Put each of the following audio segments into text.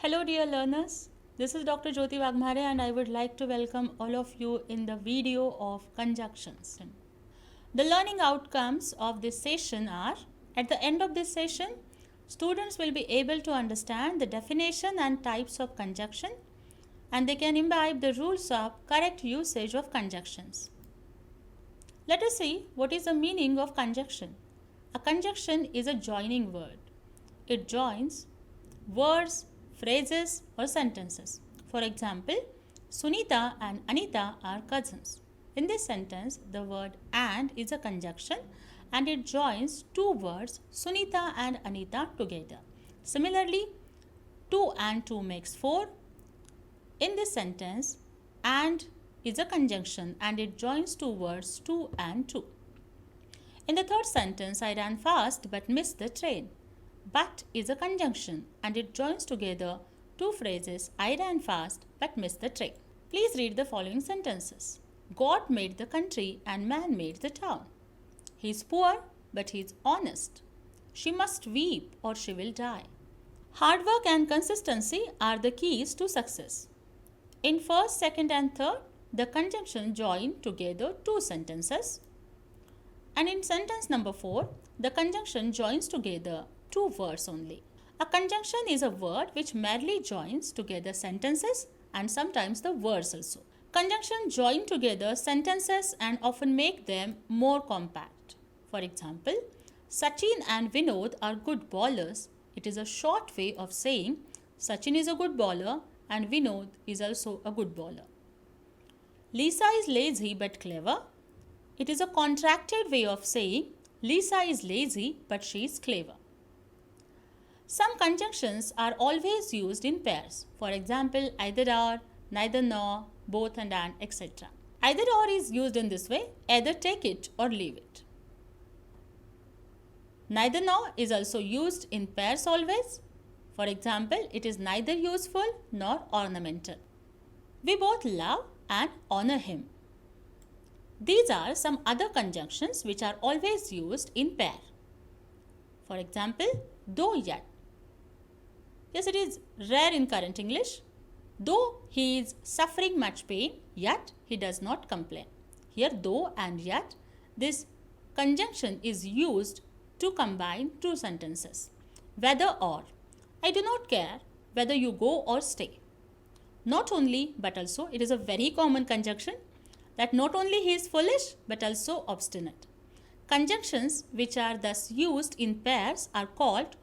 Hello dear learners, this is Dr. Jyoti Wagmare and I would like to welcome all of you in the video of conjunctions. The learning outcomes of this session are, at the end of this session, students will be able to understand the definition and types of conjunction and they can imbibe the rules of correct usage of conjunctions. Let us see what is the meaning of conjunction. A conjunction is a joining word. It joins words, phrases or sentences. For example, Sunita and Anita are cousins. In this sentence, the word and is a conjunction and it joins two words Sunita and Anita together. Similarly, 2 and 2 makes 4. In this sentence, and is a conjunction and it joins two words 2 and 2. In the third sentence, I ran fast but missed the train. But is a conjunction and it joins together two phrases I ran fast but missed the train. Please read the following sentences. God made the country and man made the town. He is poor but he is honest. She must weep or she will die. Hard work and consistency are the keys to success. In first, second and third, the conjunction join together two sentences. And in sentence number 4, the conjunction joins together two words only. A conjunction is a word which merely joins together sentences and sometimes the words also. Conjunctions join together sentences and often make them more compact. For example, Sachin and Vinod are good bowlers. It is a short way of saying Sachin is a good bowler and Vinod is also a good bowler. Lisa is lazy but clever. It is a contracted way of saying Lisa is lazy but she is clever. Some conjunctions are always used in pairs. For example, either or, neither nor, both and etc. Either or is used in this way, either take it or leave it. Neither nor is also used in pairs always. For example, it is neither useful nor ornamental. We both love and honor him. These are some other conjunctions which are always used in pair. For example, though yet. Yes, it is rare in current English. Though he is suffering much pain, yet he does not complain. Here, though and yet, this conjunction is used to combine two sentences. Whether or. I do not care whether you go or stay. Not only, but also, it is a very common conjunction that not only he is foolish, but also obstinate. Conjunctions which are thus used in pairs are called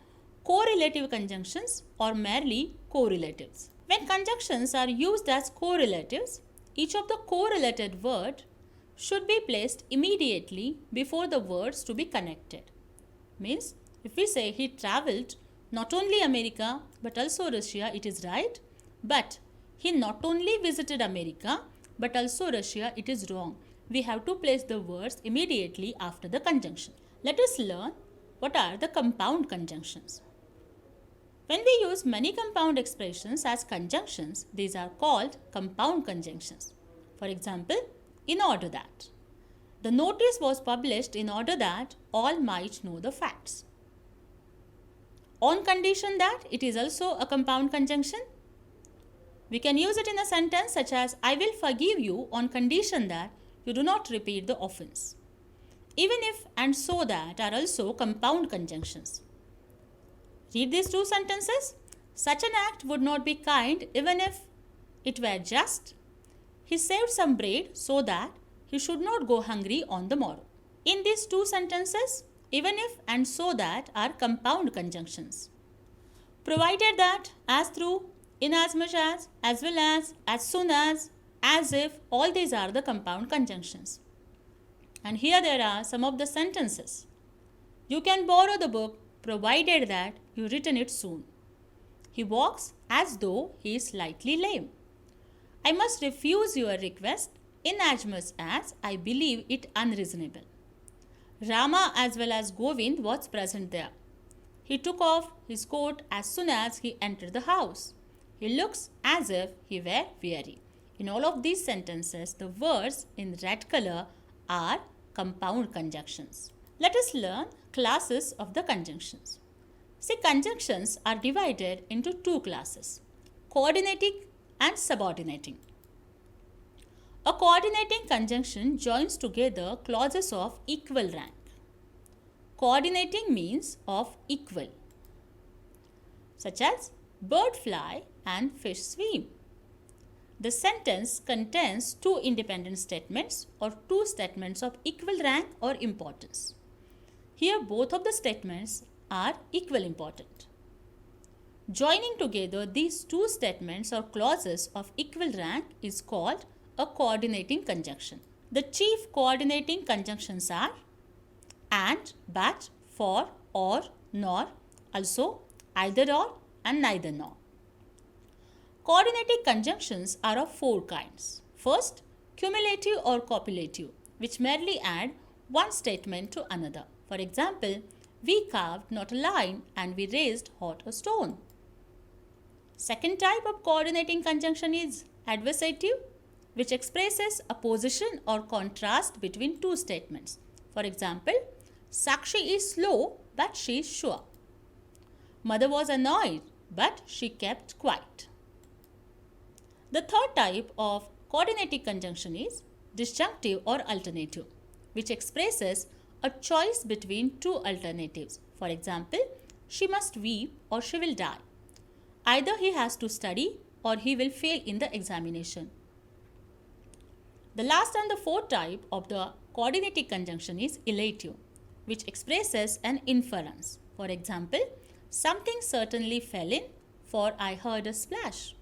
correlative conjunctions or merely correlatives. When conjunctions are used as correlatives, each of the correlated word should be placed immediately before the words to be connected. Means, if we say he travelled not only America but also Russia, it is right. But he not only visited America but also Russia, it is wrong. We have to place the words immediately after the conjunction. Let us learn what are the compound conjunctions. When we use many compound expressions as conjunctions, these are called compound conjunctions. For example, in order that. The notice was published in order that all might know the facts. On condition that, it is also a compound conjunction. We can use it in a sentence such as, I will forgive you on condition that you do not repeat the offense. Even if and so that are also compound conjunctions. Read these two sentences. Such an act would not be kind even if it were just. He saved some bread so that he should not go hungry on the morrow. In these two sentences, even if and so that are compound conjunctions. Provided that, as through, inasmuch as well as soon as if, all these are the compound conjunctions. And here there are some of the sentences. You can borrow the book provided that you return it soon. He walks as though he is slightly lame. I must refuse your request inasmuch as I believe it unreasonable. Rama as well as Govind was present there. He took off his coat as soon as he entered the house. He looks as if he were weary. In all of these sentences, the words in red color are compound conjunctions. Let us learn classes of the conjunctions. See, conjunctions are divided into two classes, coordinating and subordinating. A coordinating conjunction joins together clauses of equal rank. Coordinating means of equal, such as bird fly and fish swim. The sentence contains two independent statements or two statements of equal rank or importance. Here both of the statements are equal important. Joining together these two statements or clauses of equal rank is called a coordinating conjunction. The chief coordinating conjunctions are and, but, for, or, nor, also, either or and neither nor. Coordinating conjunctions are of four kinds. First, cumulative or copulative, which merely add one statement to another. For example, we carved not a line and we raised not a stone. Second type of coordinating conjunction is adversative, which expresses a position or contrast between two statements. For example, Sakshi is slow but she is sure. Mother was annoyed but she kept quiet. The third type of coordinating conjunction is disjunctive or alternative, which expresses a choice between two alternatives. For example, she must weep or she will die. Either he has to study or he will fail in the examination. The last and the fourth type of the coordinating conjunction is elative, which expresses an inference. For example, something certainly fell in, for I heard a splash.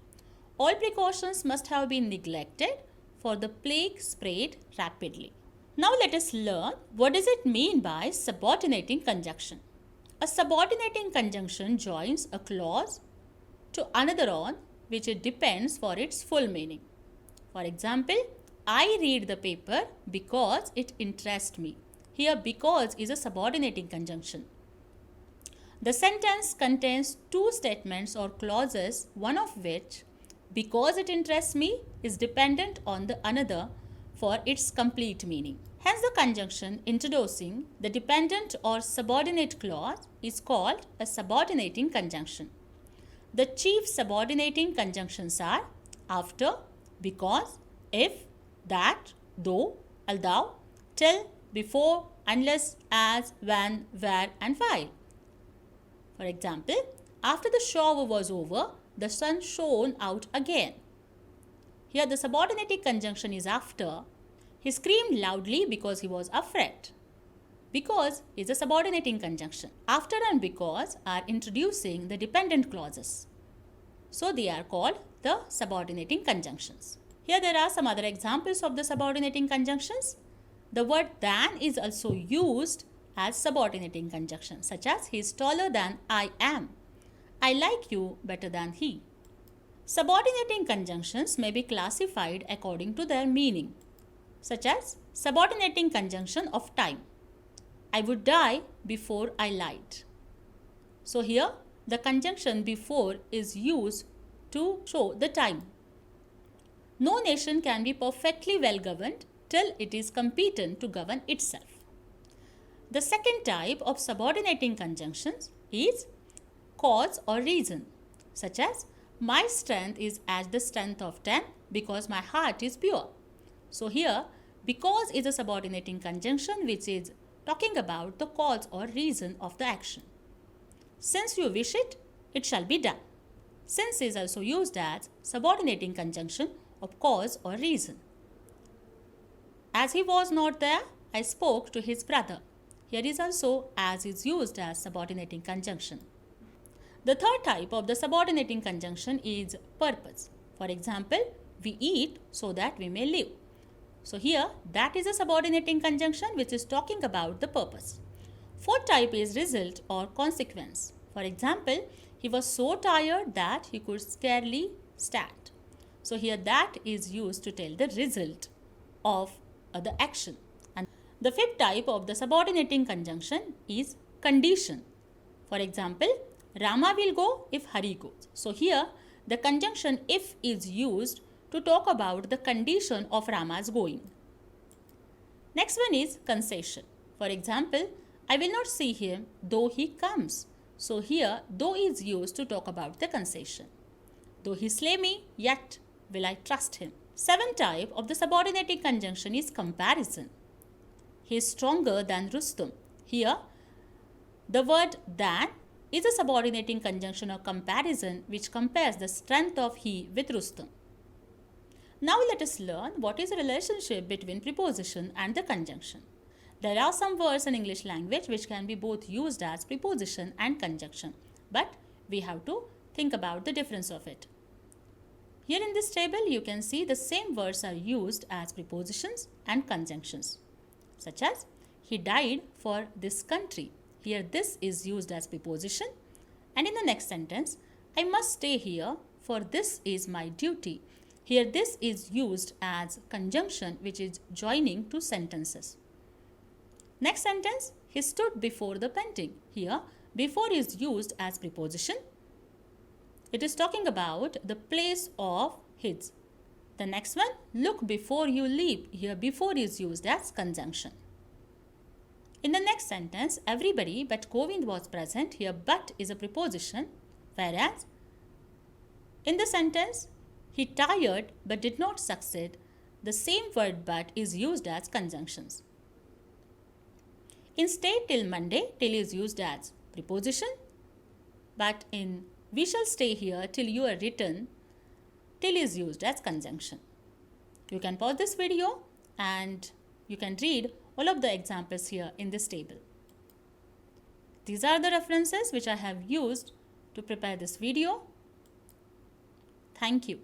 All precautions must have been neglected, for the plague spread rapidly. Now let us learn what does it mean by subordinating conjunction. A subordinating conjunction joins a clause to another on which it depends for its full meaning. For example, I read the paper because it interests me. Here because is a subordinating conjunction. The sentence contains two statements or clauses, one of which, because it interests me, is dependent on the another for its complete meaning. Hence, the conjunction introducing the dependent or subordinate clause is called a subordinating conjunction. The chief subordinating conjunctions are after, because, if, that, though, although, till, before, unless, as, when, where, and while. For example, after the shower was over, the sun shone out again. Here the subordinating conjunction is after. He screamed loudly because he was afraid. Because is a subordinating conjunction. After and because are introducing the dependent clauses. So they are called the subordinating conjunctions. Here there are some other examples of the subordinating conjunctions. The word than is also used as subordinating conjunction, such as he is taller than I am. I like you better than he. Subordinating conjunctions may be classified according to their meaning, such as subordinating conjunction of time. I would die before I lied. So here the conjunction before is used to show the time. No nation can be perfectly well governed till it is competent to govern itself. The second type of subordinating conjunctions is cause or reason, such as my strength is as the strength of 10 because my heart is pure. So here because is a subordinating conjunction which is talking about the cause or reason of the action. Since you wish it, it shall be done. Since is also used as subordinating conjunction of cause or reason. As he was not there, I spoke to his brother. Here is also as is used as subordinating conjunction. The third type of the subordinating conjunction is purpose. For example, we eat so that we may live. So here that is a subordinating conjunction which is talking about the purpose. Fourth type is result or consequence. For example, he was so tired that he could scarcely stand. So here that is used to tell the result of the action. And the fifth type of the subordinating conjunction is condition. For example, Rama will go if Hari goes. So here the conjunction if is used to talk about the condition of Rama's going. Next one is concession. For example, I will not see him though he comes. So here, though is used to talk about the concession. Though he slay me, yet will I trust him. Seventh type of the subordinating conjunction is comparison. He is stronger than Rustum. Here, the word than is a subordinating conjunction or comparison which compares the strength of he with Rustum. Now let us learn what is the relationship between preposition and the conjunction. There are some words in English language which can be both used as preposition and conjunction, but we have to think about the difference of it. Here in this table, you can see the same words are used as prepositions and conjunctions, such as he died for this country. Here this is used as preposition, and in the next sentence, I must stay here for this is my duty. Here this is used as conjunction which is joining two sentences. Next sentence, he stood before the painting. Here before is used as preposition. It is talking about the place of his. The next one, look before you leap. Here before is used as conjunction. In the next sentence, everybody but Govind was present. Here but is a preposition, whereas in the sentence, he tired but did not succeed, the same word but is used as conjunctions. In stay till Monday, till is used as preposition, but in we shall stay here till you are written, till is used as conjunction. You can pause this video and you can read all of the examples here in this table. These are the references which I have used to prepare this video. Thank you.